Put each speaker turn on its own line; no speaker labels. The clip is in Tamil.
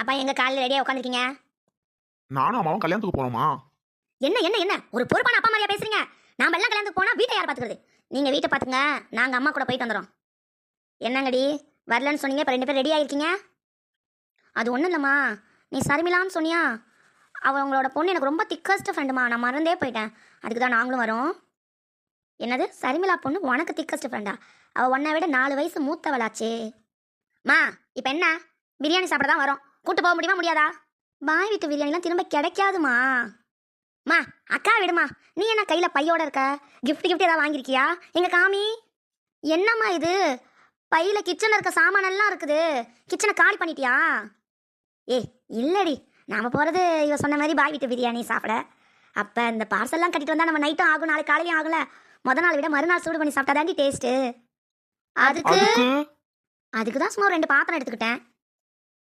அப்பா எங்க காலையில ரெடியா உட்காந்துருக்கீங்க?
நானும் அம்மாவும் கல்யாணத்துக்கு போனோமா?
என்ன என்ன என்ன ஒரு பொறுப்பான அப்பா மாதிரியா பேசுறீங்க? நாம எல்லாம் கல்யாணத்துக்கு போனா வீட்டை யார் பாத்துக்கிறது? நீங்க வீட்டை பாத்துங்க, நாங்க அம்மா கூட போயிட்டு வந்துடும். என்னங்கடி வரலன்னு சொன்னீங்க, இப்போ 2 பேரும் ரெடி ஆயிருக்கீங்க? அது ஒன்றும் இல்லைம்மா, நீ சர்மிளான்னு சொன்னியா, அவங்களோட பொண்ணு எனக்கு ரொம்ப திக்கஸ்ட் ஃப்ரெண்டுமா, நான் மறந்தே போயிட்டேன். அதுக்கு தான் நாங்களும் வரோம். என்னது சர்மிளா பொண்ணு உனக்கு திக்கஸ்ட் ஃப்ரெண்டா? அவள் உன்னை விட 4 வயசு மூத்தவளாச்சே. மா இப்போ என்ன, பிரியாணி சாப்பிட தான் வரோம், கூட்டு போக முடியுமா முடியாதா? பாய் வீட்டு பிரியாணிலாம் திரும்ப கிடைக்காதுமா. மா அக்கா விடுமா, நீ என்ன கையில் பையோட இருக்க? கிஃப்ட் ஏதாவது வாங்கியிருக்கியா? எங்க காமி. என்னம்மா இது, பையில கிச்சனில் இருக்க சாமானெல்லாம் இருக்குது, கிச்சனை காலி பண்ணிட்டியா? ஏ இல்லடி, நாம் போகிறது இவ சொன்ன மாதிரி பாய் வீட்டு பிரியாணி சாப்பிட. அப்போ இந்த பார்சல்லாம் கட்டிட்டு வந்தால் நம்ம நைட்டும் ஆகும், நாளைக்கு காலையும் ஆகல. நாள் விட மறுநாள் சூடு பண்ணி சாப்பிட்டா தாண்டி டேஸ்ட்டு. அதுக்கு தான் சும்மா 2 பாத்திரம் எடுத்துக்கிட்டேன்.